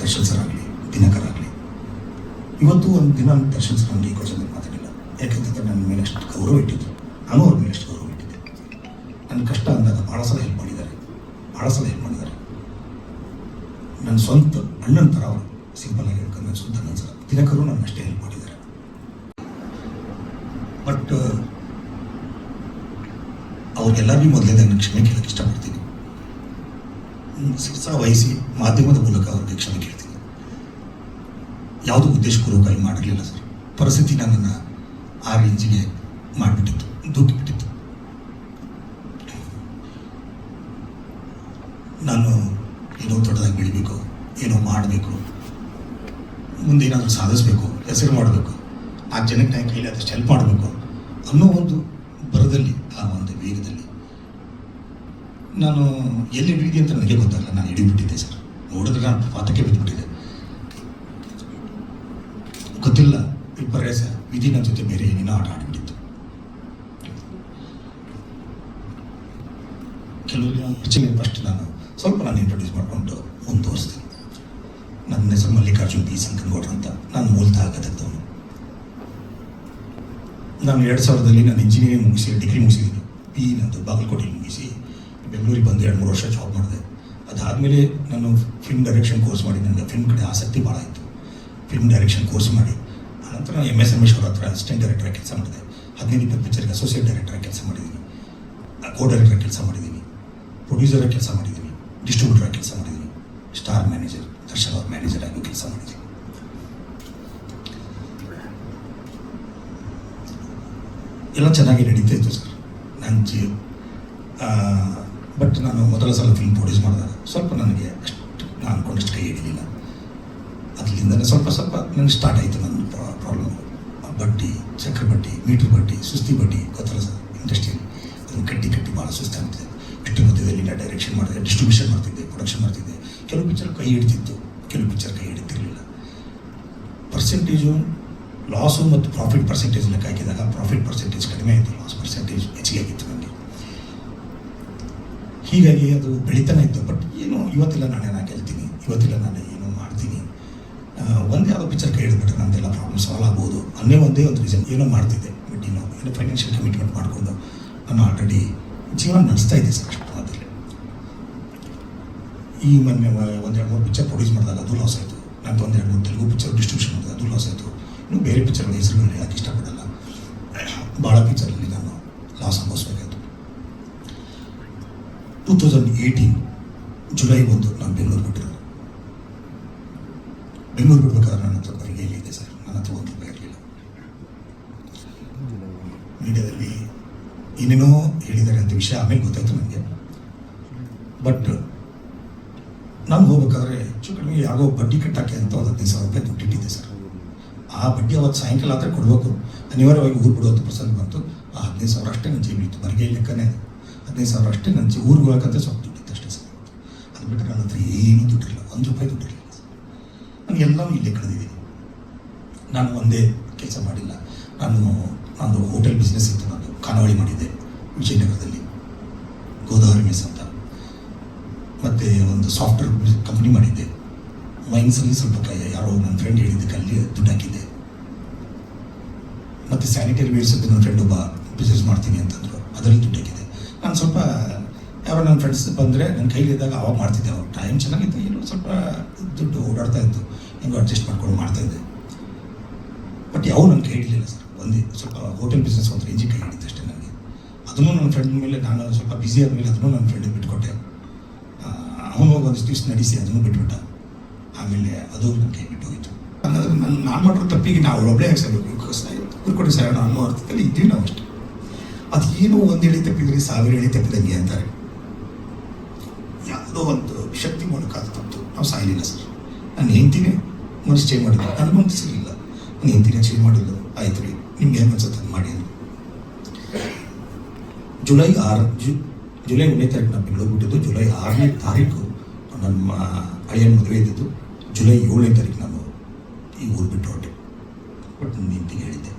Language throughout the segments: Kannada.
ದರ್ಶನ್ ಸರ್ ಆಗಲಿ, ದಿನಕರ್ ಆಗಲಿ, ಇವತ್ತು ಒಂದು ದಿನ ದರ್ಶನ್ ಸರ್ ನನಗೆ ಈ ಕ್ವಶನ್ ಮಾತಾಡಿಲ್ಲ. ಯಾಕೆಂತಂದರೆ ನನ್ನ ಮೇಲೆ ಅಷ್ಟು ಗೌರವ ಇಟ್ಟಿದ್ದು, ನಾನು ಅವ್ರ ಮೇಲೆ ಅಷ್ಟು ಗೌರವ ಇಟ್ಟಿದ್ದೆ. ನನ್ನ ಕಷ್ಟ ಅಂದಾಗ ಭಾಳ ಸಲ ಹೆಲ್ಪ್ ಮಾಡಿದ್ದಾರೆ. ನನ್ನ ಸ್ವಂತ ಅಣ್ಣನ ಥರ ಅವರು, ಸಿಂಪಲ್ ಆಗಿ ಹೇಳ್ಕೊಂಡು ನನ್ನ ಸ್ವಂತ ಅಣ್ಣನ ಸರ. ದಿನಕರು ನನ್ನ ಅಷ್ಟೇ ಹೆಲ್ಪ್ ಮಾಡಿದ್ದಾರೆ. ಬಟ್ ಅವ್ರಿಗೆಲ್ಲರಿಗೂ ಮೊದಲೇ ನಾನು ಕ್ಷಮೆ ಕೇಳೋಕ್ಕೆ ಇಷ್ಟಪಡ್ತೀನಿ. ಶಿಕ್ಷಣ ವಹಿಸಿ ಮಾಧ್ಯಮದ ಮೂಲಕ ಅವ್ರಿಗೆ ಕ್ಷಮೆ ಕೇಳ್ತೀನಿ. ಯಾವುದೂ ಉದ್ದೇಶಪೂರ್ವಕವಾಗಿ ಮಾಡಿರಲಿಲ್ಲ ಸರ್. ಪರಿಸ್ಥಿತಿ ನನ್ನನ್ನು ಆ ರೇಂಜಿಗೆ ಮಾಡಿಬಿಟ್ಟಿತ್ತು, ದೂಕಿಬಿಟ್ಟಿತ್ತು. ನಾನು ಏನೋ ದೊಡ್ಡದಾಗಿ ಬೆಳಿಬೇಕು, ಏನೋ ಮಾಡಬೇಕು, ಮುಂದೆ ಏನಾದರೂ ಸಾಧಿಸಬೇಕು, ಹೆಸರು ಮಾಡಬೇಕು, 4 ಜನಕ್ಕೆ ನಾನು ಕೈಲಿ ಆದಷ್ಟು ಹೆಲ್ಪ್ ಮಾಡಬೇಕು ಅನ್ನೋ ಒಂದು ಬರದಲ್ಲಿ, ಆ ಒಂದು ವೇಗದಲ್ಲಿ ನಾನು ಎಲ್ಲಿ ಹಿಡಿದಿ ಅಂತ ನನಗೆ ಗೊತ್ತಾಗಲ್ಲ. ನಾನು ಹಿಡಿಬಿಟ್ಟಿದ್ದೆ ಸರ್. ನೋಡಿದ್ರೆ ನಾನು ಪಾತಕ್ಕೆ ಬಿದ್ದುಬಿಟ್ಟಿದ್ದೆ. ಗೊತ್ತಿಲ್ಲ, ವಿಪರ್ಯಾಸ ವಿಧಿ ನನ್ನ ಜೊತೆ ಬೇರೆ ಏನೇನೋ ಆಟ ಆಡಿಬಿಟ್ಟಿತ್ತು. ಕೆಲವು ಫಸ್ಟ್ ನಾನು ಸ್ವಲ್ಪ ಇಂಟ್ರೊಡ್ಯೂಸ್ ಮಾಡಿಕೊಂಡು ಮುಂದುವರಿಸ್ತೀನಿ. ನನ್ನ ಹೆಸರು ಮಲ್ಲಿಕಾರ್ಜುನ್ ಬಿ ಸಂಕನಗೌಡ್ರ ಅಂತ. ನಾನು ಮೂಲತಃ ಗದಗದವನು. ನಾನು 2000ರಲ್ಲಿ ನಾನು ಇಂಜಿನಿಯರಿಂಗ್ ಮುಗಿಸಿ, ಡಿಗ್ರಿ ಮುಗಿಸಿದ್ದೀನಿ. ನಂದು ಬಾಗಲಕೋಟೆಯಲ್ಲಿ ಮುಗಿಸಿ ಬೆಂಗಳೂರಿಗೆ ಬಂದು 2-3 ವರ್ಷ ಜಾಬ್ ಮಾಡಿದೆ. ಅದಾದಮೇಲೆ ನಾನು ಫಿಲ್ಮ್ ಡೈರೆಕ್ಷನ್ ಕೋರ್ಸ್ ಮಾಡಿ, ನನಗೆ ಫಿಲ್ಮ್ ಕಡೆ ಆಸಕ್ತಿ ಭಾಳ ಇತ್ತು. ಫಿಲ್ಮ್ ಡೈರೆಕ್ಷನ್ ಕೋರ್ಸ್ ಮಾಡಿ ಆನಂತರ ನಾನು MS ರಮೇಶ್ವರ ಹತ್ರ ಅಸಿಸ್ಟೆಂಟ್ ಡೈರೆಕ್ಟರಾಗಿ ಕೆಲಸ ಮಾಡಿದೆ. 15-20 ಪಿಕ್ಚರ್ಗೆ ಅಸೋಸಿಯೇಟ್ ಡೈರೆಕ್ಟರಾಗಿ ಕೆಲಸ ಮಾಡಿದ್ದೀನಿ, ಕೋ ಡೈರೆಕ್ಟರಾಗಿ ಕೆಲಸ ಮಾಡಿದ್ದೀನಿ, ಪ್ರೊಡ್ಯೂಸರಾಗಿ ಕೆಲಸ ಮಾಡಿದ್ದೀನಿ, ಡಿಸ್ಟ್ರಿಬ್ಯೂಟರಾಗಿ ಕೆಲಸ ಮಾಡಿದ್ದೀನಿ, ಸ್ಟಾರ್ ಮ್ಯಾನೇಜರ್ ದರ್ಶನ್ ಅವ್ರ ಮ್ಯಾನೇಜರ್ ಆಗಿ ಕೆಲಸ ಮಾಡಿದ್ದೀನಿ. ಎಲ್ಲ ಚೆನ್ನಾಗಿ ನಡೀತಾ ಇತ್ತು ಸರ್. ಬಟ್ ನಾನು ಮೊದಲ ಸಲ ಫಿಲ್ಮ್ ಪ್ರೊಡ್ಯೂಸ್ ಮಾಡಿದಾಗ ಸ್ವಲ್ಪ ನನಗೆ ಅಷ್ಟು ನಾನು ಅಂದ್ಕೊಂಡಷ್ಟು ಕೈ ಹಿಡಿಲಿಲ್ಲ. ಅದರಿಂದನೇ ಸ್ವಲ್ಪ ನನಗೆ ಸ್ಟಾರ್ಟ್ ಆಯಿತು ನನ್ನ ಪ್ರಾಬ್ಲಮ್. ಬಡ್ಡಿ, ಚಕ್ರ ಬಡ್ಡಿ, ಮೀಟ್ರ್ ಬಡ್ಡಿ, ಸುಸ್ತಿ ಬಡ್ಡಿ, ಗೊತ್ತಲ್ಲ ಸರ್ ಇಂಡಸ್ಟ್ರಿಯಲ್ಲಿ. ಅದನ್ನು ಕಟ್ಟಿ ಭಾಳ ಸುಸ್ತಾಗ್ತಿದೆ. ಇಷ್ಟು ಮಧ್ಯದಲ್ಲಿ ನಾನು ಡೈರೆಕ್ಷನ್ ಮಾಡಿದೆ, ಡಿಸ್ಟ್ರಿಬ್ಯೂಷನ್ ಮಾಡ್ತಿದ್ದೆ, ಪ್ರೊಡಕ್ಷನ್ ಮಾಡ್ತಿದ್ದೆ. ಕೆಲವು ಪಿಕ್ಚರ್ ಕೈ ಹಿಡಿತಿತ್ತು, ಕೆಲವು ಪಿಕ್ಚರ್ ಕೈ ಹಿಡಿತಿರಲಿಲ್ಲ. ಪರ್ಸೆಂಟೇಜು ಲಾಸು ಮತ್ತು ಪ್ರಾಫಿಟ್ ಪರ್ಸೆಂಟೇಜ್ ಲೆಕ್ಕ ಹಾಕಿದಾಗ ಪ್ರಾಫಿಟ್ ಪರ್ಸೆಂಟೇಜ್ ಕಡಿಮೆ ಆಯಿತು, ಲಾಸ್ ಪರ್ಸೆಂಟೇಜ್ ಹೆಚ್ಚಿಗೆ ಆಗಿತ್ತು ನನಗೆ. ಹೀಗಾಗಿ ಅದು ಬೆಳೀತಾನೆ ಇತ್ತು. ಬಟ್ ಏನು ಇವತ್ತಿಲ್ಲ ನಾಳೆ ನಾನು ಗೆಲ್ತೀನಿ, ಇವತ್ತಿಲ್ಲ ನಾನು ಏನೋ ಮಾಡ್ತೀನಿ, ಒಂದೇ ಯಾವುದೋ ಪಿಕ್ಚರ್ ಕೈ ಹಿಡಿದ್ಬಿಟ್ರೆ ನಮ್ಮದೆಲ್ಲ ಪ್ರಾಬ್ಲಮ್ ಸಾಲ್ವ್ ಆಗ್ಬೋದು ಒಂದೇ ಒಂದು ರೀಸನ್ ಏನೋ ಮಾಡ್ತಿದ್ದೆ. ಬಟ್ ಏನೋ ಫೈನಾನ್ಷಿಯಲ್ ಕಮಿಟ್ಮೆಂಟ್ ಮಾಡಿಕೊಂಡು ನಾನು ಆಲ್ರೆಡಿ ಜೀವನ ನಡೆಸ್ತಾ ಇದ್ದೆ ಸರ್. ಅಷ್ಟು ಮಾತಲ್ಲಿ ಈ ಮೊನ್ನೆ 1-2-3 ಪಿಕ್ಚರ್ ಪ್ರೊಡ್ಯೂಸ್ ಮಾಡಿದಾಗ ಅದು ಲಾಸ್ ಆಯಿತು. ನಾನು 1-2-3 ತೆಲುಗು ಪಿಕ್ಚರ್ ಡಿಸ್ಟ್ರಿಬ್ಯೂಷನ್ ಮಾಡಿದಾಗ ಅದು ಲಾಸ್ ಆಯಿತು. ಇನ್ನು ಬೇರೆ ಪಿಕ್ಚರ್ಗಳ ಹೆಸರುಗಳು ಹೇಳೋಕ್ಕೆ ಇಷ್ಟಪಡಲ್ಲ. ಭಾಳ ಪಿಕ್ಚರಲ್ಲಿ ನಾನು ಲಾಸ್ ಅನುಭವಿಸ್ಬೇಕಾಯಿತು. 2018 ಜುಲೈ 1 ನಾನು ಬೆಂಗಳೂರು ಬಿಟ್ಟಿರೋದು. ಬೆಂಗಳೂರು ಬಿಡ್ಬೇಕಾದ್ರೆ ನನ್ನ ಹತ್ರ ಬರೀ ಇದೆ ಸರ್. ನನ್ನ ಹತ್ರ ₹1 ಇರಲಿಲ್ಲ. ಮೀಡಿಯಾದಲ್ಲಿ ಏನೇನೋ ಹೇಳಿದ್ದಾರೆ ಅಂತ ವಿಷಯ ಆಮೇಲೆ ಗೊತ್ತಾಯಿತು ನನಗೆ. ಬಟ್ ನಾನು ಹೋಗ್ಬೇಕಾದ್ರೆ ಹೆಚ್ಚು ಕಡಿಮೆ ಯಾಗೋ ಬಡ್ಡಿ ಕಟ್ಟಾಕೆ ಅಂತ ಒಂದು ₹15,000 ದುಡ್ಡಿಟ್ಟಿದ್ದೆ ಸರ್. ಆ ಬಡ್ಡಿ ಅವತ್ತು ಸಾಯಂಕಾಲ ಆದರೆ ಕೊಡಬೇಕು, ಅನಿವಾರ್ಯವಾಗಿ ಊರು ಬಿಡುವಂಥ ಪ್ರಸಂಗ ಬಂತು. ಆ ₹15,000 ಅಷ್ಟೇ ನನ್ನ ಜೇಬಿತ್ತು. ಬರಿಗೆ ಲೆಕ್ಕನೇ ₹15,000 ಅಷ್ಟೇ ನನ್ನ ಊರಿಗೆ ಹೋಗಕ್ಕಂತ ಸ್ವಲ್ಪ ದುಡ್ಡಿತ್ತು ಅಷ್ಟೇ ಸರ್. ಅದು ಬಿಟ್ಟರೆ ನನ್ನ ಹತ್ರ ಏನೂ ದುಡ್ಡಿರಲಿಲ್ಲ, ₹1 ದುಡ್ಡಿರಲಿಲ್ಲ ಸರ್. ನನಗೆಲ್ಲವೂ ಇಲ್ಲೇ ಕಳೆದಿದ್ದೀನಿ. ನಾನು ಒಂದೇ ಕೆಲಸ ಮಾಡಿಲ್ಲ. ನಂದು ಹೋಟೆಲ್ ಬಿಸ್ನೆಸ್ ಇತ್ತು. ನಾನು ಖಾನಾವಳಿ ಮಾಡಿದ್ದೆ ವಿಜಯನಗರದಲ್ಲಿ, ಗೋದಾವರಿ ಮೆಸ್ ಅಂತ. ಮತ್ತು ಒಂದು ಸಾಫ್ಟ್ವೇರ್ ಕಂಪ್ನಿ ಮಾಡಿದ್ದೆ. ಮೈನ್ಸಲ್ಲಿ ಸ್ವಲ್ಪ ಯಾರೋ ನನ್ನ ಫ್ರೆಂಡ್ ಹೇಳಿದ್ದಕ್ಕೆ ಅಲ್ಲಿ ದುಡ್ಡು ಹಾಕಿದ್ದೆ. ಮತ್ತು ಸ್ಯಾನಿಟರಿ ವೇರ್ಸದ್ದು ನನ್ನ ಫ್ರೆಂಡ್ ಒಬ್ಬ ಬಿಸ್ನೆಸ್ ಮಾಡ್ತೀನಿ ಅಂತಂದರು, ಅದರಲ್ಲಿ ದುಡ್ಡು ಹಾಕಿದೆ. ನಾನು ಸ್ವಲ್ಪ ಯಾರೋ ನನ್ನ ಫ್ರೆಂಡ್ಸ್ ಬಂದರೆ ನನ್ನ ಕೈಲಿದ್ದಾಗ ಅವಾಗ ಮಾಡ್ತಿದ್ದೆ. ಅವ್ರು ಟೈಮ್ ಚೆನ್ನಾಗಿತ್ತು, ಏನೋ ಸ್ವಲ್ಪ ದುಡ್ಡು ಓಡಾಡ್ತಾ ಇತ್ತು, ಹೆಂಗೋ ಅಡ್ಜಸ್ಟ್ ಮಾಡ್ಕೊಂಡು ಮಾಡ್ತಾಯಿದ್ದೆ. ಬಟ್ ಯಾವ ನನ್ನ ಕೈ ಹಿಡಿಲಿಲ್ಲ ಸರ್. ಒಂದೇ ಸ್ವಲ್ಪ ಹೋಟೆಲ್ ಬಿಸ್ನೆಸ್ ಒಂದು ರೇಂಜಿಗೆ ಕೈ ಹಿಡಿತು ಅಷ್ಟೇ ನನಗೆ. ಅದನ್ನು ನನ್ನ ಫ್ರೆಂಡ್ ಮೇಲೆ ನಾನು ಸ್ವಲ್ಪ ಬ್ಯುಸಿ ಆದಮೇಲೆ ಅದನ್ನು ನನ್ನ ಫ್ರೆಂಡಿಗೆ ಬಿಟ್ಕೊಟ್ಟೆ. ಅವನು ಹೋಗಿ ಒಂದಿಷ್ಟು ದಿವಸ ನಡೆಸಿ ಅದನ್ನು ಬಿಟ್ಬಿಟ್ಟ. ಆಮೇಲೆ ಅದು ನನ್ನ ಕೈ ಬಿಟ್ಟು ಹೋಯಿತು. ಅನ್ನೋದ್ರೆ ನಾನು ಮಾಡಿರೋ ತಪ್ಪಿಗೆ ನಾವು ಒಬ್ಬಳೇ ಹಾಕ್ಸಬೇಕು. ಕುರ್ಕೊಡಿ ಸರ್ ಅನ್ನೋ ಅರ್ಥದಲ್ಲಿ ಇದ್ದೀವಿ ನಾವು ಅಷ್ಟೇ. ಅದು ಏನೋ 1 ಎಳೆ ತಪ್ಪಿದ್ರೆ 1000 ಎಳೆ ತಪ್ಪಿದಂಗೆ ಅಂತಾರೆ. ಯಾವುದೋ ಒಂದು ಶಕ್ತಿ ಮೂಲಕ ಅದು ತಪ್ಪು. ನಾವು ಸಾಯಲಿಲ್ಲ ಸರ್. ನಾನು ಹೆಂಡ್ತಿನೇ ಮನಸ್ಸು ಚೇಂಜ್ ಮಾಡಿಲ್ಲ, ನನಗೆ ಮನಸ್ಸು ಸಿಗಲಿಲ್ಲ. ನಾನು ಹೆಂಡ್ತಿನೇ ಚೇಂಜ್ ಮಾಡಿಲ್ಲ. ಆಯ್ತು ರೀ, ನಿಮ್ಗೆ ಏನು ಅನ್ಸುತ್ತೆ ಅದು ಮಾಡಿ ಅಂತ. ಜುಲೈ 1ನೇ ತಾರೀಕು ನಾನು ಬೆಂಗಳೂರು ಬಿಟ್ಟಿದ್ದು. ಜುಲೈ 6ನೇ ತಾರೀಕು ನನ್ನ ಹಳೆಯ ಮದುವೆ ಇದ್ದಿದ್ದು. ಜುಲೈ 7ನೇ ತಾರೀಕು ನಾನು ಈ ಊರು ಬಿಟ್ಟು ಹೊರಟೆ. ಬಟ್ ನನ್ನ ಹೆಂಡ್ತಿಗೆ ಹೇಳಿದ್ದೆ,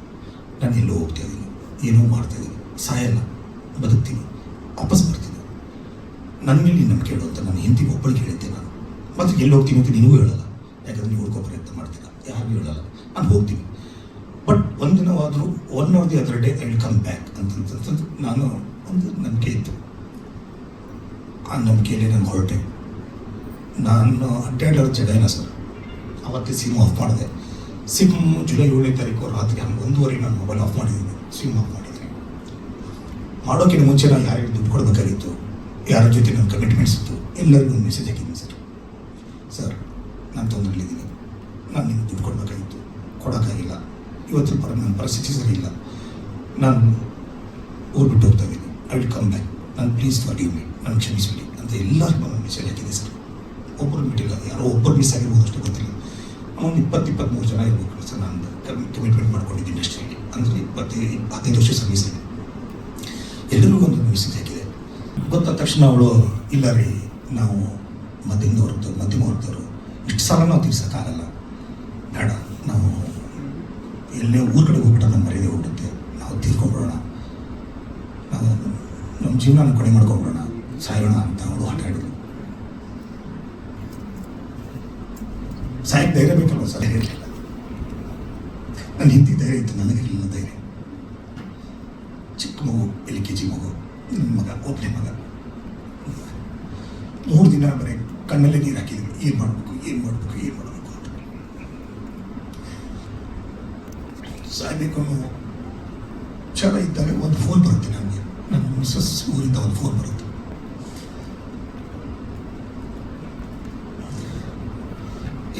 ನಾನು ಎಲ್ಲೋ ಹೋಗ್ತಾ ಇದ್ದೀನಿ, ಏನೋ ಮಾಡ್ತಾಯಿದ್ದೀನಿ, ಸಾಯಲ್ಲ, ಬದುಕ್ತೀನಿ, ವಾಪಸ್ ಬರ್ತೀನಿ, ನನ್ನ ಮೇಲೆ ನಂಬಿಕೆ ಹೇಳು ಅಂತ ನನ್ನ ಹೆಂಡ್ತಿಗೆ ಒಬ್ಬಳಿಗೆ ಹೇಳಿದ್ದೆ ನಾನು. ಮತ್ತು ಎಲ್ಲಿ ಹೋಗ್ತೀನಿ ಅಂತ ನಿನಗೂ ಹೇಳಲ್ಲ, ಯಾಕಂದರೆ ನೀವು ಹುಡ್ಕೋ ಪ್ರಯತ್ನ ಮಾಡ್ತೀರಾ, ಯಾರಿಗೂ ಹೇಳಲ್ಲ, ನಾನು ಹೋಗ್ತೀನಿ. ಬಟ್ ಒಂದಿನವಾದರೂ 1 or the other day I will come back ಅಂತಂತಂದು ನಾನು ಒಂದು ನಂಬಿಕೆ ಇತ್ತು. ಆ ನಂಬಿಕೆಯಲ್ಲಿ ನಾನು ಹೊರಟೆ. ನಾನು ಅಡ್ಡಾಡೋದು ಜಗನ ಸರ್. ಅವತ್ತೇ ಸಿಮ್ ಆಫ್ ಮಾಡಿದೆ. ಸಿಮ್ ಜುಲೈ 7ನೇ ತಾರೀಕು ರಾತ್ರಿ 1:30 ನಾನು ಮೊಬೈಲ್ ಆಫ್ ಮಾಡಿದ್ದೀನಿ, ಸಿಮ್ ಆಫ್ ಮಾಡಿದ್ದೀನಿ. ಮಾಡೋಕ್ಕಿಂತ ಮುಂಚೆ ನಾನು ಯಾರಿಗೆ ದುಡ್ಡು ಕೊಡಬೇಕಾಗಿತ್ತು, ಯಾರ ಜೊತೆ ನನ್ನ ಕಮಿಟ್ಮೆಂಟ್ಸ್ ಇತ್ತು, ಎಲ್ಲರಿಗೂ ಒಂದು ಮೆಸೇಜ್ ಹಾಕಿದ್ದೀನಿ. ಸರ್ ನಾನು ತೊಂದರೆಲಿದ್ದೀನಿ, ನಾನು ನಿಮ್ಗೆ ದುಡ್ಡು ಕೊಡಬೇಕಾಗಿತ್ತು, ಕೊಡೋಕ್ಕಾಗಿಲ್ಲ. ಇವತ್ತು ನನ್ನ ಪರಿಸ್ಥಿತಿ ಸರಿ ಇಲ್ಲ, ನಾನು ಊರು ಬಿಟ್ಟು ಹೋಗ್ತಾ ಇದ್ದೀನಿ, ಐ ವಿಲ್ ಕಮ್ ಬ್ಯಾಕ್, ನಾನು ಪ್ಲೀಸ್ ಫಾರ್ಗಿವ್ ಮೀ, ನಾನು ಕ್ಷಮಿಸಲಿ ಅಂತ ಎಲ್ಲರಿಗೂ ನಾನು ಮೆಸೇಜ್ ಹಾಕಿದೆ ಸರ್. ಒಬ್ಬರು ಬಿಟ್ಟಿಲ್ಲ, ಯಾರೋ ಒಬ್ಬರು ಮಿಸ್ ಆಗಿರ್ಬೋದು ಅಷ್ಟು ಗೊತ್ತಿಲ್ಲ. ಅವನು 20-23 ಜನ ಇರಬೇಕು ಸರ್. ನಾನು ಕಮಿಟ್ಮೆಂಟ್ ಮಾಡ್ಕೊಂಡಿದ್ದೀನಿ ಇಂಡಸ್ಟ್ರಿಯಲ್ಲಿ, ಅಂದರೆ 15 ವರ್ಷ ಸರ್ವಿಸಲ್ಲಿ. ಎಲ್ಲರಿಗೂ ಒಂದು ಮೆಸೇಜ್ ಹಾಕಿದೆ. ಗೊತ್ತಾದ ತಕ್ಷಣ ಅವಳು, ಇಲ್ಲ ರೀ, ನಾವು ಮಧ್ಯಮ ವರ್ಗದವರು ಇಷ್ಟು ಸಾಲ ನಾವು ತೀರ್ಸೋಕ್ಕಾಗಲ್ಲ, ಬೇಡ, ನಾವು ಎಲ್ಲೇ ಊರ ಕಡೆ ಹೋಗ್ಬಿಟ್ಟ ನಮ್ಮ ಮರ್ಯಾದೆ ಹೋಗ್ಬಿಡುತ್ತೆ, ನಾವು ತೀರ್ಕೊಂಡ್ಬಿಡೋಣ, ನಾವು ನಮ್ಮ ಜೀವನ ಕಡೆ ಮಾಡ್ಕೊಂಡ್ಬಿಡೋಣ, ಸಾಯೋಣ ಅಂತ ಅವಳು ಆಟ ಆಡಿದ್ರು. ಸಾಯಕ್ಕೆ ಧೈರ್ಯ ಬೇಕಲ್ವ ಸರ್, ಇರಲಿಲ್ಲ. ನನ್ನ ಹಿಂದಿ ಧೈರ್ಯ ಇತ್ತು, ನನಗಿರಲಿಲ್ಲ ಧೈರ್ಯ. ಚಿಕ್ಕ ಮಗು, LKG ಮಗು, ನನ್ನ ಮಗ, ಒಬ್ಬನೇ ಮಗ. 3 ದಿನ ಬರೀ ಕಣ್ಣಲ್ಲೇ ನೀರು ಹಾಕಿದ್ವಿ, ಏನು ಮಾಡಬೇಕು ಅಂತ. ಸಾಯಬೇಕು ಅನ್ನೋ ಛಲ ಇದ್ದಾಗ ಒಂದು ಫೋನ್ ಬರುತ್ತೆ ನನಗೆ, ನನ್ನ ಮಿಸ್ಸಸ್ ಊರಿಂದ ಒಂದು ಫೋನ್ ಬರುತ್ತೆ.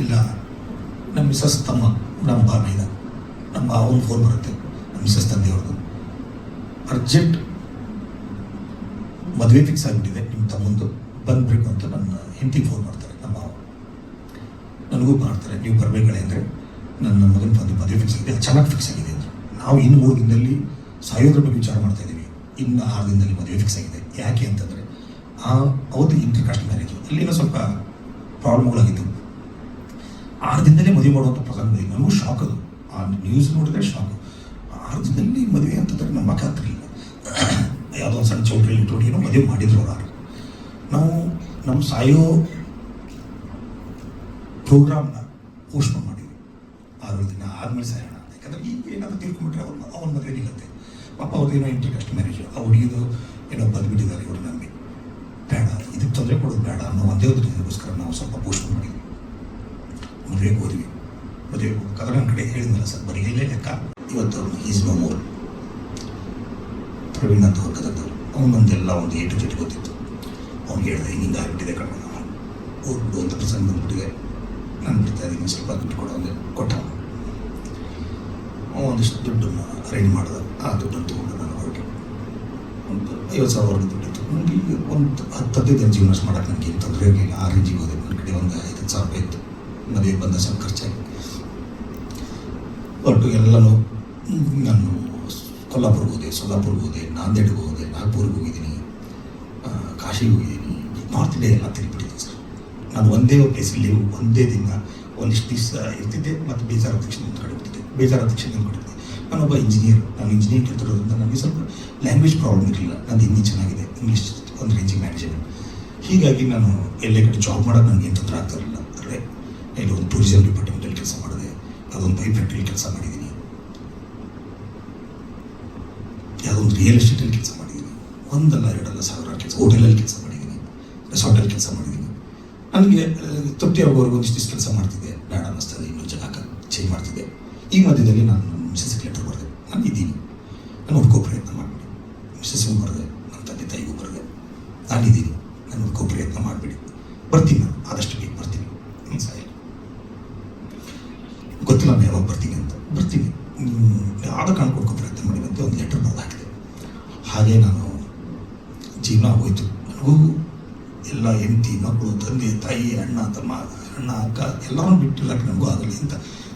ಇಲ್ಲ, ನಮ್ಮ ಮಿಸ್ಸಸ್ ತಮ್ಮ, ನಮ್ಮ ಬಾಮೈದ, ನಮ್ಮ ಅವನ ಫೋನ್ ಬರುತ್ತೆ, ನಮ್ಮ ಮಿಸ್ಸಸ್ ತಂದೆಯವ್ರದ್ದು. ಅರ್ಜೆಂಟ್ ಮದುವೆ ಫಿಕ್ಸ್ ಆಗಿಬಿಟ್ಟಿದೆ ನಿಮ್ಮ ತಮ್ಮಂದು, ಬಂದ್ಬೇಕು ಅಂತ ನನ್ನ ಹೆಂಡತಿಗೆ ಫೋನ್ ಮಾಡ್ತಾರೆ. ನಮ್ಮ ಮಾವ ನನಗೂ ಮಾಡ್ತಾರೆ, ನೀವು ಬರಬೇಕಳೆ ಅಂದರೆ ನನ್ನ ಮಗನ ಮದುವೆ ಫಿಕ್ಸ್ ಆಗಿದೆ, ಚೆನ್ನಾಗಿ ಫಿಕ್ಸ್ ಆಗಿದೆ ಅಂದರೆ. ನಾವು ಇನ್ನು 3 ದಿನದಲ್ಲಿ ಸಾಯೋದ್ರ ಬಗ್ಗೆ ವಿಚಾರ ಮಾಡ್ತಾ ಇದ್ದೀವಿ, ಇನ್ನು 6 ದಿನದಲ್ಲಿ ಮದುವೆ ಫಿಕ್ಸ್ ಆಗಿದೆ. ಯಾಕೆ ಅಂತಂದರೆ ಅವತ್ತು ಇಂಟರ್ಕಾಸ್ಟ್ ಮ್ಯಾರೇಜು, ಅಲ್ಲಿನ ಸ್ವಲ್ಪ ಪ್ರಾಬ್ಲಮ್ಗಳಾಗಿದ್ದವು. 6 ದಿನದಲ್ಲೇ ಮದುವೆ ಮಾಡುವಂಥ ಪ್ರಸಂಗ ಇದೆ. ನನಗೂ ಶಾಕ್ ಅದು, ಆ ನ್ಯೂಸ್ ನೋಡಿದ್ರೆ ಶಾಕು. 6 ದಿನದಲ್ಲಿ ಮದುವೆ ಅಂತಂದರೆ ನಮ್ಮ ಮಕ್ಕ ಹತ್ತಿರಲಿಲ್ಲ. ಯಾವುದೋ ಒಂದು ಸಣ್ಣ ಚೌಟ್ರಿ ಏನೋ ಮದುವೆ ಮಾಡಿದ್ರು ಅವರು. ನಾವು ನಮ್ಮ ಸಾಯೋ ಪ್ರೋಗ್ರಾಮ್ನ ಪೋಸ್ಟ್ಪೋನ್ ಮಾಡಿದ್ವಿ, 6 ದಿನ ಆದಮೇಲೆ ಸಾಯೋಣ. ಯಾಕಂದರೆ ಈಗ ಏನಾದರೂ ತಿಳ್ಕೊಂಡ್ಬಿಟ್ರೆ ಅವನ ಮದುವೆ ನಿಲ್ಲತ್ತೆ. ಪಾಪ ಅವ್ರದ್ದೇನೋ ಇಂಟರ್ಕಾಸ್ಟ್ ಮ್ಯಾರೇಜು, ಆ ಹುಡುಗಿದು ಏನೋ ಬಂದುಬಿಟ್ಟಿದ್ದಾರೆ ಇವರು ನಮಗೆ, ಬೇಡ, ಇದಕ್ಕೆ ತೊಂದರೆ ಕೊಡೋದು ಬೇಡ ಅನ್ನೋ ಒಂದೇ ಒಂದು ರೀಸನ್ಗೋಸ್ಕರ ನಾವು ಸ್ವಲ್ಪ ಪೋಸ್ಟ್ಪೋನ್ ಮಾಡಿದ್ವಿ. ಮದುವೆಗೆ ಹೋದ್ವಿ. ಮದುವೆಗೆ ಹೋಗ್ಬೇಕಾದ್ರೆ ನನ್ನ ಕಡೆ ಹೇಳಿದ್ನಲ್ಲ ಸರ್, ಬರೀ ಇಲ್ಲೇ ಲೆಕ್ಕ. ಇವತ್ತು ಈಸ್ ನೋ ಮೋರ್. ಪ್ರವೀಣ್ ಅಂತ ಹೊರಗದವರು, ಅವನೊಂದೆಲ್ಲ ಒಂದು A to Z ಗೊತ್ತಿತ್ತು. ಅವ್ನಿಗೆ ಹೇಳಿದೆ, ಹಿಂಗೆ ಆಗಿಬಿಟ್ಟಿದೆ ಕಣ್ಣ, ಹೋಗ್ಬಿಡು ಅಂತ ಪ್ರಸಂಗ ಬಂದುಬಿಟ್ಟಿದೆ, ನಾನು ಬಿಡ್ತಾ ಇದ್ದೀನಿ, ಸ್ವಲ್ಪ ದುಡ್ಡು ಕೊಡೋ ಅಂದರೆ ಕೊಟ್ಟ. ಒಂದಿಷ್ಟು ದುಡ್ಡನ್ನು ಅರೇಂಜ್ ಮಾಡಿದ. ಆ ದುಡ್ಡನ್ನು ತೊಗೊಂಡು ನಾನು ಹೊರಟೆ. ಒಂದು 50,000 ದುಡ್ಡಿತ್ತು ನನಗೆ. ಒಂದು 10-15 ದಿನ ಜೀವನ ಮಾಡೋಕ್ಕೆ ನನಗೆ ಏನು ತೊಂದರೆ ಇರಲಿಲ್ಲ. ಆ ರೇಂಜಿಗೆ ಹೋದೆ. ನನ್ನ ಕಡೆ ಒಂದು 5,000 ರೂಪಾಯಿ ಇತ್ತು. ಮದುವೆ ಬಂದ ಸ್ವಲ್ಪ ಖರ್ಚಾಗಿ ಒಟ್ಟು ಎಲ್ಲನೂ. ನಾನು ಕೊಲ್ಲಾಪುರ್ಗೆ ಹೋದೆ, ಸೋಲಾಪುರ್ಗೆ ಹೋದೆ, ನಾಂದೇಡ್ಗೆ ಹೋದೆ, ನಾಗ್ಪುರ್ಗೆ ಹೋಗಿದ್ದೀನಿ, ಕಾಶಿಗೆ ಹೋಗಿದ್ದೀನಿ. ನಾರ್ತ್ ಇಂಡಿಯಾ ಎಲ್ಲ ತಿರುಗಿಬಿಟ್ಟಿದ್ದೀನಿ ಸರ್. ನಾನು ಒಂದೇ ಪ್ಲೇಸಲ್ಲಿ ಒಂದೇ ದಿನ ಒಂದಿಷ್ಟು ದಿವಸ ಇರ್ತಿದ್ದೆ, ಮತ್ತು ಬೇಜಾರಾದ ತಕ್ಷಣ ಒಂದು ಕಡೆ ಹೋಗ್ತಿದ್ದೆ, ಬೇಜಾರಾದ ತಕ್ಷಣ ಒಂದು ಕಡೆ. ನಾನೊಬ್ಬ ಇಂಜಿನಿಯರ್, ನಾನು ಇಂಜಿನಿಯರಿಂಗ್ ಕಲ್ತಿರೋದ್ರಿಂದ ನನಗೆ ಸ್ವಲ್ಪ ಲ್ಯಾಂಗ್ವೇಜ್ ಪ್ರಾಬ್ಲಮ್ ಇರಲಿಲ್ಲ. ನಂದು ಹಿಂದಿ ಚೆನ್ನಾಗಿದೆ, ಇಂಗ್ಲೀಷ್ ಒಂದು ರೇಂಜಿಗೆ ಮ್ಯಾನೇಜ್ಮೆಂಟ್. ಹೀಗಾಗಿ ನಾನು ಎಲ್ಲೇ ಕಡೆ ಜಾಬ್ ಮಾಡೋದು ನನಗೆ ಏನು ತೊಂದರೆ ಆಗ್ತಾ ಇರಲಿಲ್ಲ. ಅಂದರೆ ಇಲ್ಲಿ ಒಂದು ಟೂರಿಸಮ್ ಡಿಪಾರ್ಟ್ಮೆಂಟಲ್ಲಿ ಕೆಲಸ ಮಾಡಿದೆ, ಅದೊಂದು ಪೈಪ್ ಫ್ಯಾಕ್ಟ್ರಿಯಲ್ಲಿ ಕೆಲಸ ಮಾಡಿದ್ದೀನಿ, ಯಾವುದೊಂದು ರಿಯಲ್ ಎಸ್ಟೇಟಲ್ಲಿ ಕೆಲಸ ಮಾಡಿದ್ದೀನಿ, 1 ಅಲ್ಲ 2 ಅಲ್ಲ ಸಾವಿರಾರು ಕೆಲಸ, ಹೋಟೆಲಲ್ಲಿ ಕೆಲಸ ಮಾಡಿದ್ದೀನಿ, ರೆಸಾರ್ಟಲ್ಲಿ ಕೆಲಸ ಮಾಡಿದ್ದೀನಿ. ನನಗೆ ತೃಪ್ತಿ ಆಗೋವರೆಗೂ ಒಂದಿಷ್ಟು ಕೆಲಸ ಮಾಡ್ತಿದ್ದೆ, ಬೇಡ ಅನ್ನಿಸ್ತದೆ, ಇನ್ನೊಂದು ಜಾಗ ಚೇಂಜ್ ಮಾಡ್ತಿದ್ದೆ. ಈ ಮಧ್ಯದಲ್ಲಿ ನಾನು ಮಿಸ್ಸಸ್ಗೆ ಲೆಟರ್ ಬರೆದೆ, ನಾನು ಇದ್ದೀನಿ, ನಾನು ಹುಡ್ಕೋ ಪ್ರಯತ್ನ ಮಾಡಿಬಿಡಿ. ಮಿಸ್ಸಸ್ಗೂ ಬರೆದೆ, ನನ್ನ ತಂದೆ ತಾಯಿಗೂ ಬರೆದೆ, ನಾನಿದ್ದೀನಿ, ನಾನು ಹುಡ್ಕೋ ಪ್ರಯತ್ನ ಮಾಡಿಬಿಡಿ, ಬರ್ತೀನಿ, ನಾನು ಆದಷ್ಟು ಬೇಗ ಬರ್ತೀನಿ, ನನ್ನ ಸಾಯಿಲ್ಲ, ಗೊತ್ತಿಲ್ಲ ನಾನು ಯಾವಾಗ ಬರ್ತೀನಿ ಅಂತ. ಬರ್ತೀನಿ, ಯಾವ್ದು ಕಾರಣ ಕೊಡ್ಕೋ ಪ್ರಯತ್ನ ಮಾಡಿ ಅಂತ ಒಂದು ಲೆಟರ್ ಬರೆದು ಹಾಕಿದೆ. ಹಾಗೆ ನಾನು ಜೀವನ ಆಗೋಯ್ತು. ನನಗೂ ಎಲ್ಲ ಹೆಂಡತಿ, ಮಕ್ಕಳು, ತಂದೆ ತಾಯಿ, ಅಣ್ಣ ತಮ್ಮ, ಅಣ್ಣ ಅಕ್ಕ ಎಲ್ಲರನ್ನೂ ಬಿಟ್ಟಿರಕ್ಕೆ ನನಗೂ ಆಗಲಿ ಅಂತ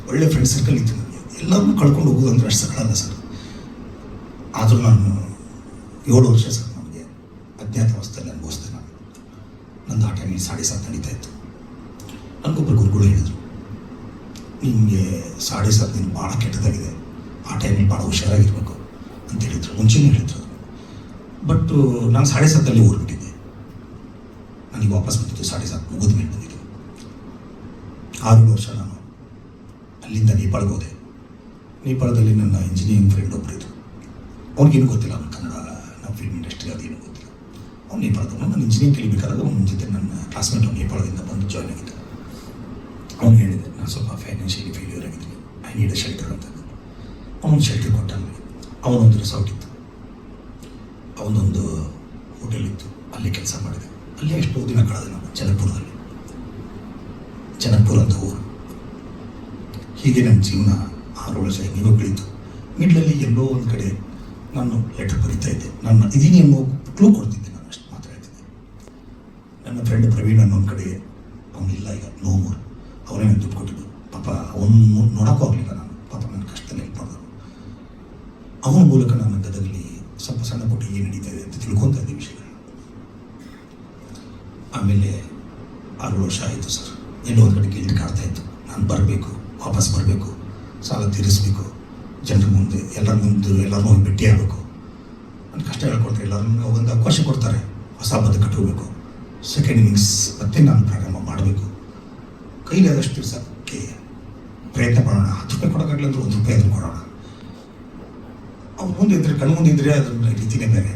ಒಳ್ಳೆ ಫ್ರೆಂಡ್ ಸರ್ಕಲ್ ಇತ್ತು ನನಗೆ. ಎಲ್ಲರನ್ನೂ ಕಳ್ಕೊಂಡು ಹೋಗೋದು ಅಂದರೆ ಅಷ್ಟು ಸರಳಲ್ಲ ಸರ್. ಆದರೂ ನಾನು 7 ವರ್ಷ ಸರ್ ನನಗೆ ಅಜ್ಞಾತವಾಸದಲ್ಲಿ ಅನುಭವಿಸ್ದೆ. ನಾನು ನಂದು ಆ ಟೈಮಲ್ಲಿ 7:30 ನಡೀತಾ ಇತ್ತು. ನನಗೊಬ್ಬರು ಗುರುಗಳು ಹೇಳಿದರು, ನಿಮಗೆ 7:30 ನೀನು ಭಾಳ ಕೆಟ್ಟದಾಗಿದೆ, ಆ ಟೈಮಲ್ಲಿ ಭಾಳ ಹುಷಾರಾಗಿರ್ಬೇಕು ಅಂತ ಹೇಳಿದರು. ಮುಂಚೆನೇ ಹೇಳಿದ್ರು. ಬಟ್ ನಾನು 7:30 ಊರ್ಬಿಟ್ಟಿದ್ದೆ. ನನಗೆ ವಾಪಸ್ ಬಂದಿದ್ದು 7:30 ಮುಗಿದ ಮೇಲೆ ಬಂದಿದ್ದು. 6 ವರ್ಷ ನಾನು ಅಲ್ಲಿಂದ ನೇಪಾಳಕ್ಕೆ ಹೋದೆ. ನೇಪಾಳದಲ್ಲಿ ನನ್ನ ಇಂಜಿನಿಯರಿಂಗ್ ಫ್ರೆಂಡ್ ಒಬ್ಬರು ಇದ್ದರು. ಅವ್ನಿಗೇನು ಗೊತ್ತಿಲ್ಲ, ಅವ್ನು ಕನ್ನಡ ನಮ್ಮ ಫಿಲ್ಮ್ ಇಂಡಸ್ಟ್ರಿ ಅದೇನು ಗೊತ್ತಿಲ್ಲ. ಅವ್ನು ನೇಪಾಳದವನು. ನಾನು ಇಂಜಿನಿಯರಿಂಗ್ ಕಲಿಬೇಕಾದಾಗ ಅವನ ಜೊತೆ ನನ್ನ ಕ್ಲಾಸ್ಮೇಟ್ ಅವ್ನು ನೇಪಾಳದಿಂದ ಬಂದು ಜಾಯ್ನ್ ಆಗಿದ್ದೆ. ಅವ್ನು ಹೇಳಿದೆ, ನಾನು ಸ್ವಲ್ಪ ಫೈನಾನ್ಷಿಯಲಿ ಫೇಲ್ಯೂರ್ ಆಗಿದ್ದೀನಿ, ಐ ನೀಡ್ ಅ ಶೆಲ್ಟರ್ ಅಂತ. ಅವನು ಶೆಲ್ಟರ್ ಕೊಟ್ಟ. ಅವನೊಂದು ರೆಸಾರ್ಟ್ ಇತ್ತು, ಅವನೊಂದು ಹೋಟೆಲ್ ಇತ್ತು, ಅಲ್ಲಿ ಕೆಲಸ ಮಾಡಿದೆ. ಅಲ್ಲೇ ಎಷ್ಟೋ ದಿನ ಕಳೆದೆ ನಾನು ಜನಕಪುರದಲ್ಲಿ. ಜನಕಪುರ ಅಂತ ಊರು. ಹೀಗೆ ನನ್ನ ಜೀವನ 6 ವರ್ಷ ಹೆಂಗೋ ಬೆಳೀತು. ಮಿಡ್ಲಲ್ಲಿ ಎಲ್ಲೋ ಒಂದು ಕಡೆ ನಾನು ಲೆಟರ್ ಬರೀತಾ ಇದ್ದೆ. ನನ್ನ ಇದೀನಿ ಅನ್ನೋ ಕ್ಲೂ ಕೊಡ್ತಿದ್ದೆ, ನಾನು ಅಷ್ಟು ಮಾತ್ರ ಹೇಳ್ತಿದ್ದೆ. ನನ್ನ ಫ್ರೆಂಡ್ ಪ್ರವೀಣ್ ಅನ್ನೋ ಒಂದು ಕಡೆ ಅವನಿಲ್ಲ, ಈಗ ನೋ ಮೋರ್. ಅವನೇ ನನಗೆ ದುಡ್ಡು ಕೊಟ್ಟಿದ್ದು. ಪಾಪ ಅವನು ನೋಡೋಕ್ಕೂ ಆಗಲಿಲ್ಲ ನಾನು. ಪಾಪ ನನ್ನ ಕಷ್ಟದಲ್ಲಿ ಹೆಲ್ಪ್ ಮಾಡಿದ್ರು. ಅವನ ಮೂಲಕ ನನ್ನ ಗದಗಲ್ಲಿ ಸ್ವಲ್ಪ ಸಣ್ಣ ಪುಟ್ಟ ಏನು ನಡೀತಾ ಇದೆ ಅಂತ ತಿಳ್ಕೊತಾ ಇದ್ದೆ ವಿಷಯಗಳು. ಆಮೇಲೆ 6 ವರ್ಷ ಆಯಿತು ಸರ್. ಎಲ್ಲೋ ಒಂದು ಕಡೆ ಗಿಲ್ಟ್ ಕಾಡ್ತಾ ಇತ್ತು. ನಾನು ಬರಬೇಕು, ವಾಪಸ್ ಬರಬೇಕು, ಸಾಲ ತೀರಿಸಬೇಕು, ಜನರ ಮುಂದೆ ಎಲ್ಲರನ್ನೂ ಹೋಗಿ ಭೇಟಿ ಆಗಬೇಕು. ನನ್ನ ಕಷ್ಟ ಹೇಳ್ಕೊಡ್ತಾರೆ, ಎಲ್ಲರನ್ನೂ ಒಂದು ಅವಕಾಶ ಕೊಡ್ತಾರೆ, ಹೊಸ ಬದುಕು ಕಟ್ಟಬೇಕು. ಸೆಕೆಂಡ್ ಇನ್ನಿಂಗ್ಸ್ ಮತ್ತೆ ನಾನು ಪ್ರಾರಂಭ ಮಾಡಬೇಕು. ಕೈಲಿ ಆದಷ್ಟು ದಿವಸಕ್ಕೆ ಪ್ರಯತ್ನ ಮಾಡೋಣ. 10 ರೂಪಾಯಿ ಕೊಡೋಕ್ಕಾಗಲ್ಲ ಅಂದ್ರೆ 1 ರೂಪಾಯಿ ಆದರೂ ಕೊಡೋಣ. ಅವ್ನು ಮುಂದೆ ಇದ್ದರೆ, ಕಣ್ಣು ಮುಂದೆ ಇದ್ದರೆ ಅದರ ರೀತಿಯೇ ಬೇರೆ.